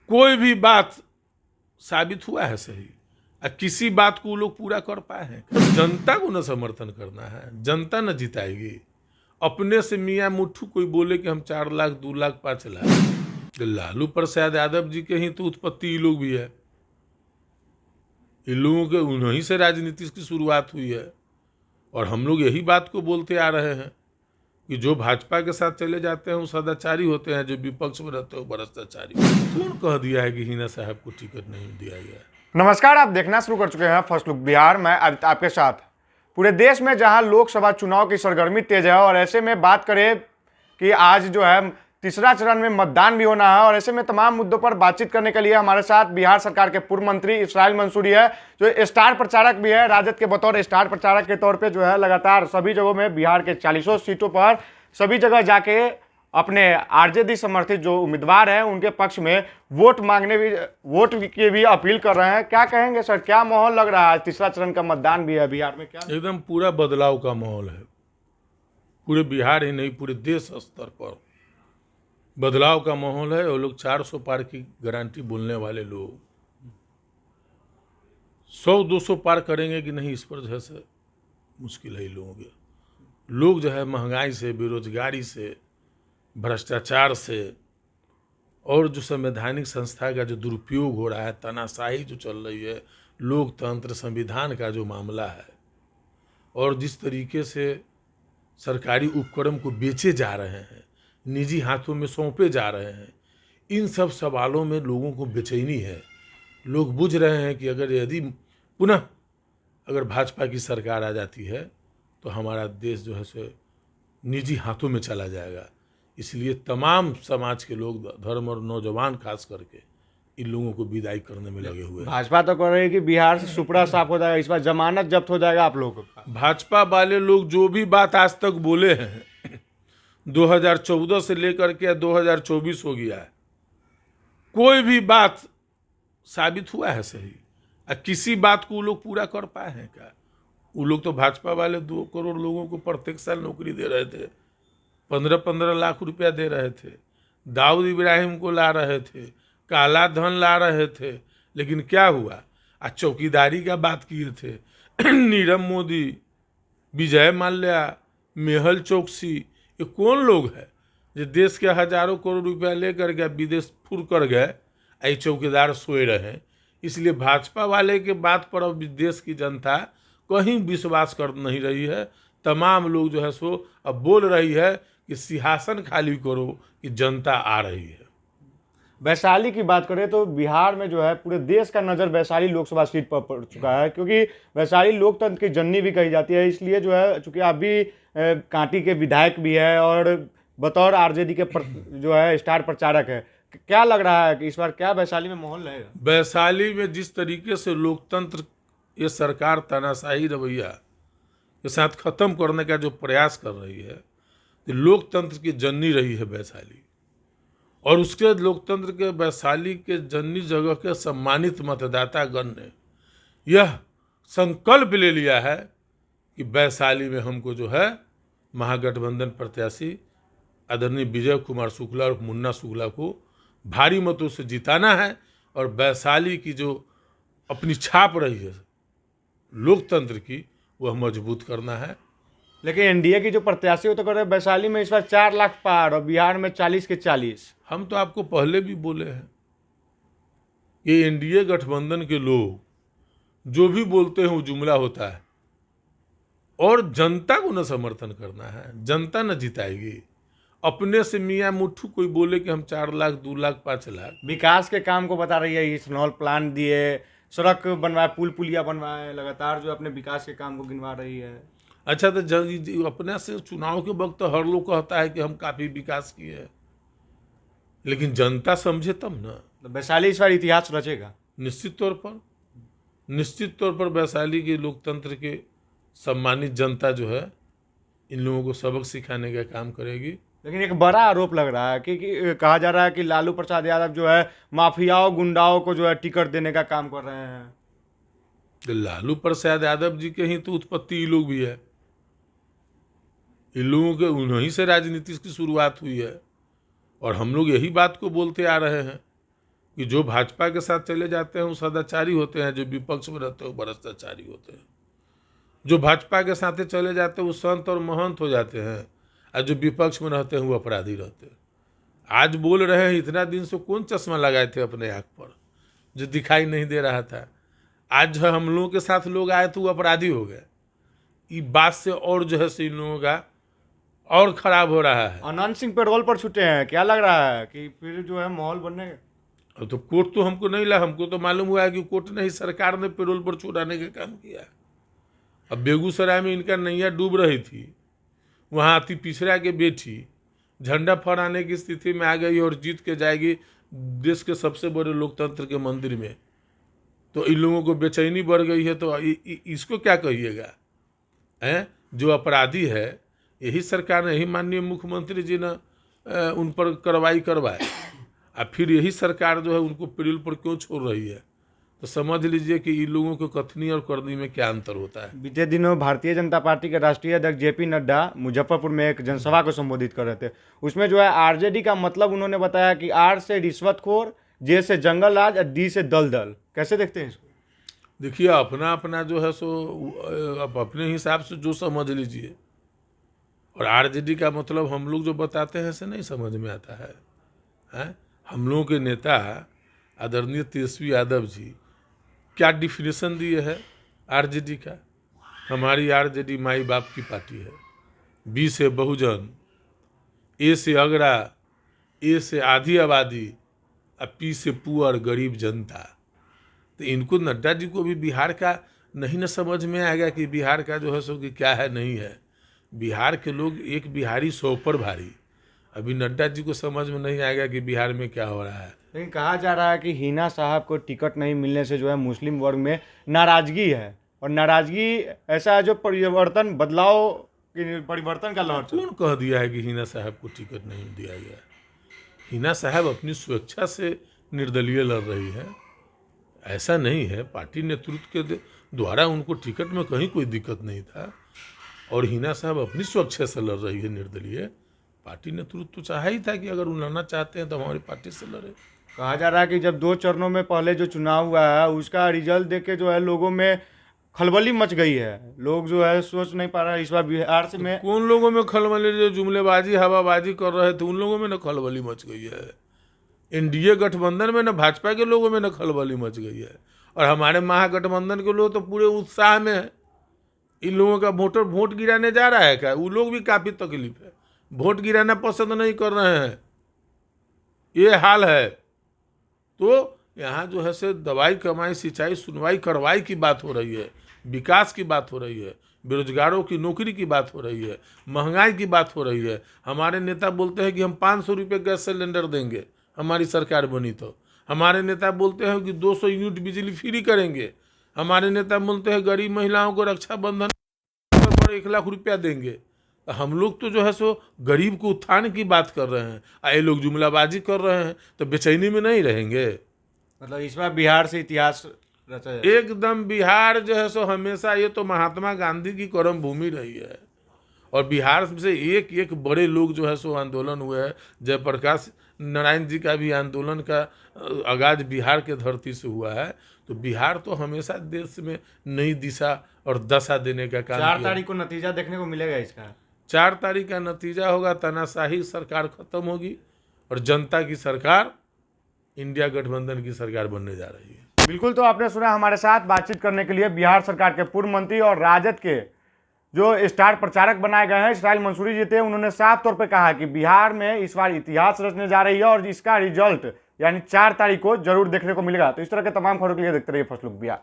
कोई भी बात साबित हुआ है सही, किसी बात को वो लोग पूरा कर पाए हैं? जनता को न समर्थन करना है, जनता न जिताएगी। अपने से मियाँ मुट्ठू कोई बोले कि हम 4 लाख 2 लाख 5 लाख, लालू प्रसाद यादव जी के ही तो उत्पत्ति ये लोग भी है। इन लोगों के उन्हीं से राजनीति की शुरुआत हुई है और हम लोग यही बात को बोलते आ रहे हैं कि जो भाजपा के साथ चले जाते हैं वो सदाचारी होते हैं, जो विपक्ष में रहते हैं वो भ्रष्टाचारी। कौन कह दिया है कि हिना साहब को टिकट नहीं दिया गया? नमस्कार, आप देखना शुरू कर चुके हैं फर्स्ट लुक बिहार। मैं आदित्य आपके साथ। पूरे देश में जहां लोकसभा चुनाव की सरगर्मी तेज है और ऐसे में बात करें कि आज जो है तीसरा चरण में मतदान भी होना है और ऐसे में तमाम मुद्दों पर बातचीत करने के लिए हमारे साथ बिहार सरकार के पूर्व मंत्री इसराइल मंसूरी है, जो स्टार प्रचारक भी है। राजद के बतौर स्टार प्रचारक के तौर पे जो है लगातार सभी जगहों में बिहार के 40 सीटों पर सभी जगह जाके अपने आरजेडी समर्थित जो उम्मीदवार हैं उनके पक्ष में वोट की भी अपील कर रहे हैं। क्या कहेंगे सर, क्या माहौल लग रहा है? तीसरा चरण का मतदान भी है बिहार में, क्या एकदम पूरा बदलाव का माहौल है। पूरे बिहार ही नहीं, पूरे देश स्तर पर बदलाव का माहौल है। वो लोग 400 पार की गारंटी बोलने वाले लोग 100-200 पार करेंगे कि नहीं, इस पर जो है मुश्किल है। लोग जो है महंगाई से, बेरोजगारी से, भ्रष्टाचार से और जो संवैधानिक संस्था का जो दुरुपयोग हो रहा है, तानाशाही जो चल रही है, लोकतंत्र संविधान का जो मामला है और जिस तरीके से सरकारी उपक्रम को बेचे जा रहे हैं, निजी हाथों में सौंपे जा रहे हैं, इन सब सवालों में लोगों को बेचैनी है। लोग बुझ रहे हैं कि यदि पुनः अगर भाजपा की सरकार आ जाती है तो हमारा देश जो है सो निजी हाथों में चला जाएगा। इसलिए तमाम समाज के लोग, धर्म और नौजवान खास करके, इन लोगों को विदाई करने में लगे हुए हैं। भाजपा तो कह रही है कि बिहार से सुपड़ा साफ हो जाएगा, इस बार जमानत जब्त हो जाएगा आप लोगों का। भाजपा वाले लोग जो भी बात आज तक बोले हैं 2014 से लेकर के 2024 हो गया है, कोई भी बात साबित हुआ है सही, किसी बात को वो लोग पूरा कर पाए हैं क्या? वो लोग तो भाजपा वाले 2 करोड़ लोगों को प्रत्येक साल नौकरी दे रहे थे, 15-15 लाख रुपया दे रहे थे, दाऊद इब्राहिम को ला रहे थे, काला धन ला रहे थे, लेकिन क्या हुआ? चौकीदारी का बात किए थे नीरव मोदी, विजय माल्या, मेहल चौकसी, ये कौन लोग है जो देश के हजारों करोड़ रुपया लेकर के विदेश फुर कर गए? ऐ चौकीदार सोए रहे। इसलिए भाजपा वाले के बात पर अब देश की जनता कहीं विश्वास कर नहीं रही है। तमाम लोग जो है सो अब बोल रही है कि सिंहासन खाली करो कि जनता आ रही है। वैशाली की बात करें तो बिहार में जो है पूरे देश का नज़र वैशाली लोकसभा सीट पर पड़ चुका है, क्योंकि वैशाली लोकतंत्र की जननी भी कही जाती है। इसलिए जो है, चूंकि आप भी कांटी के विधायक भी है और बतौर आरजेडी के जो है स्टार प्रचारक है, क्या लग रहा है कि इस बार क्या वैशाली में माहौल रहेगा? वैशाली में जिस तरीके से लोकतंत्र ये सरकार तानाशाही रवैया के साथ खत्म करने का जो प्रयास कर रही है, तो लोकतंत्र की जननी रही है वैशाली, और उसके लोकतंत्र के वैशाली के जननी जगह के सम्मानित मतदातागण ने यह संकल्प ले लिया है कि वैशाली में हमको जो है महागठबंधन प्रत्याशी आदरणीय विजय कुमार शुक्ला और मुन्ना शुक्ला को भारी मतों से जिताना है और वैशाली की जो अपनी छाप रही है लोकतंत्र की, वह मजबूत करना है। लेकिन एनडीए की जो प्रत्याशी हो तो कर रहे वैशाली में इस बार 4 लाख पार और बिहार में 40 के 40। हम तो आपको पहले भी बोले हैं, ये एनडीए गठबंधन के लोग जो भी बोलते हैं वो जुमला होता है और जनता को न समर्थन करना है, जनता न जिताएगी। अपने से मियाँ मुट्ठू कोई बोले कि हम 4 लाख 2 लाख 5 लाख, विकास के काम को बता रही है, इथेनॉल प्लांट दिए, सड़क बनवाए, पुल पुलिया बनवाए, लगातार जो अपने विकास के काम को गिनवा रही है। अच्छा, तो अपने से चुनाव के वक्त तो हर लोग कहता है कि हम काफ़ी विकास किए हैं, लेकिन जनता समझे तब ना। तो वैशाली इस बार इतिहास रचेगा निश्चित तौर पर वैशाली के लोकतंत्र के सम्मानित जनता जो है इन लोगों को सबक सिखाने का काम करेगी। लेकिन एक बड़ा आरोप लग रहा है कि कहा जा रहा है कि लालू प्रसाद यादव जो है माफियाओं गुंडाओं को जो है टिकट देने का काम कर रहे हैं। तो लालू प्रसाद यादव जी के ही तो उत्पत्ति ये लोग भी है। इन लोगों के उन्हीं से राजनीति की शुरुआत हुई है और हम लोग यही बात को बोलते आ रहे हैं कि जो भाजपा के साथ चले जाते हैं वो सदाचारी होते हैं, जो विपक्ष में रहते हैं वो भ्रष्टाचारी होते हैं। जो भाजपा के साथ चले जाते हैं वो संत और महंत हो जाते हैं, और जो विपक्ष में रहते हैं वो अपराधी रहते हैं। आज बोल रहे हैं, इतना दिन से कौन चश्मा लगाए थे अपने आँख पर जो दिखाई नहीं दे रहा था। आज जो हम लोगों के साथ लोग आए तो वो अपराधी हो गए। ये बात से और जो है सो इन लोगों का और खराब हो रहा है। अनंत सिंह पेरोल पर छूटे हैं, क्या लग रहा है कि फिर जो है माहौल बनने अब तो कोर्ट तो हमको नहीं ला, हमको तो मालूम हुआ है कि कोर्ट ने ही, सरकार ने पेरोल पर छुड़ाने का काम किया। अब बेगूसराय में इनका नैया डूब रही थी, वहाँ अति पिछड़ा के बेटी झंडा फहराने की स्थिति में आ गई और जीत के जाएगी देश के सबसे बड़े लोकतंत्र के मंदिर में। तो इन लोगों को बेचैनी बढ़ गई है, तो इसको क्या कहिएगा हैं? जो अपराधी है, यही सरकार ने, यही माननीय मुख्यमंत्री जी ने उन पर कार्रवाई करवाए, और फिर यही सरकार जो है उनको पेरोल पर क्यों छोड़ रही है। तो समझ लीजिए कि इन लोगों को कथनी और करनी में क्या अंतर होता है। बीते दिनों भारतीय जनता पार्टी के राष्ट्रीय अध्यक्ष जेपी नड्डा मुजफ्फरपुर में एक जनसभा को संबोधित कर रहे थे। उसमें जो है आरजेडी का मतलब उन्होंने बताया कि आर से रिश्वतखोर, जे से जंगल राज और डी से दलदल। कैसे देखते हैं इसको? देखिए, अपना अपना जो है सो आप अपने हिसाब से जो समझ लीजिए। और आरजेडी का मतलब हम लोग जो बताते हैं ऐसे नहीं समझ में आता है, हैं? हम लोगों के नेता आदरणीय तेजस्वी यादव जी क्या डिफिनेशन दिए है आरजेडी का। हमारी आरजेडी माई बाप की पार्टी है। बी से बहुजन, ए से अगरा, ए से आधी आबादी, और पी से पुअर गरीब जनता। तो इनको, नड्डा जी को भी बिहार का नहीं न समझ में आएगा कि बिहार का जो है सो कि क्या है नहीं है। बिहार के लोग, एक बिहारी 100 पर भारी। अभी नड्डा जी को समझ में नहीं आएगा कि बिहार में क्या हो रहा है। लेकिन कहा जा रहा है कि हिना साहब को टिकट नहीं मिलने से जो है मुस्लिम वर्ग में नाराजगी है, और नाराजगी ऐसा है जो परिवर्तन का लहर चल। कौन कह दिया है कि हिना साहब को टिकट नहीं दिया गया? हिना साहब अपनी स्वेच्छा से निर्दलीय लड़ रही है, ऐसा नहीं है। पार्टी नेतृत्व के द्वारा उनको टिकट में कहीं कोई दिक्कत नहीं था, और हिना साहब अपनी स्वेच्छा से लड़ रही है निर्दलीय। पार्टी नेतृत्व तो चाहा ही था कि अगर वो लड़ना चाहते हैं तो हमारी पार्टी से लड़े। कहा जा रहा है कि जब 2 चरणों में पहले जो चुनाव हुआ है उसका रिजल्ट देख के जो है लोगों में खलबली मच गई है। लोग जो है सोच नहीं पा रहा है इस बार बिहार से में। कौन लोगों में खलबली? जो जुमलेबाजी हवाबाजी कर रहे थे उन लोगों में न खलबली मच गई है। एनडीए गठबंधन में न भाजपा के लोगों में न खलबली मच गई है, और हमारे महागठबंधन के लोग तो पूरे उत्साह में है। इन लोगों का वोट गिराने जा रहा है क्या? वो लोग भी काफ़ी तकलीफ है, वोट गिराना पसंद नहीं कर रहे हैं, ये हाल है। तो यहाँ जो है से दवाई कमाई सिंचाई सुनवाई करवाई की बात हो रही है, विकास की बात हो रही है, बेरोजगारों की नौकरी की बात हो रही है, महंगाई की बात हो रही है। हमारे नेता बोलते हैं कि हम 500 रुपये गैस सिलेंडर देंगे हमारी सरकार बनी तो। हमारे नेता बोलते हैं कि 200 यूनिट बिजली फ्री करेंगे। हमारे नेता बोलते हैं गरीब महिलाओं को रक्षाबंधन पर 1 लाख रुपया देंगे। हम लोग तो जो है सो गरीब को उत्थान की बात कर रहे हैं, ये लोग जुमलाबाजी कर रहे हैं, तो बेचैनी में नहीं रहेंगे। मतलब इस बार बिहार से इतिहास रचा है। एकदम बिहार जो है सो हमेशा, ये तो महात्मा गांधी की कर्म भूमि रही है, और बिहार से एक एक बड़े लोग जो है सो आंदोलन हुए हैं। जयप्रकाश नारायण जी का भी आंदोलन का आगाज बिहार के धरती से हुआ है। तो बिहार तो हमेशा देश में नई दिशा और दशा देने का काम 4 तारीख को नतीजा देखने को मिलेगा इसका। 4 तारीख का नतीजा होगा, तानाशाही सरकार खत्म होगी और जनता की सरकार, इंडिया गठबंधन की सरकार बनने जा रही है। बिल्कुल, तो आपने सुना, हमारे साथ बातचीत करने के लिए बिहार सरकार के पूर्व मंत्री और राजद के जो स्टार प्रचारक बनाए गए हैं इसराइल मंसूरी जी थे। उन्होंने साफ तौर पे कहा कि बिहार में इस बार इतिहास रचने जा रही है और इसका रिजल्ट यानी 4 तारीख को जरूर देखने को मिलेगा। तो इस तरह के तमाम खबरों के लिए देखते रहिए फर्स्ट लुक बिहार।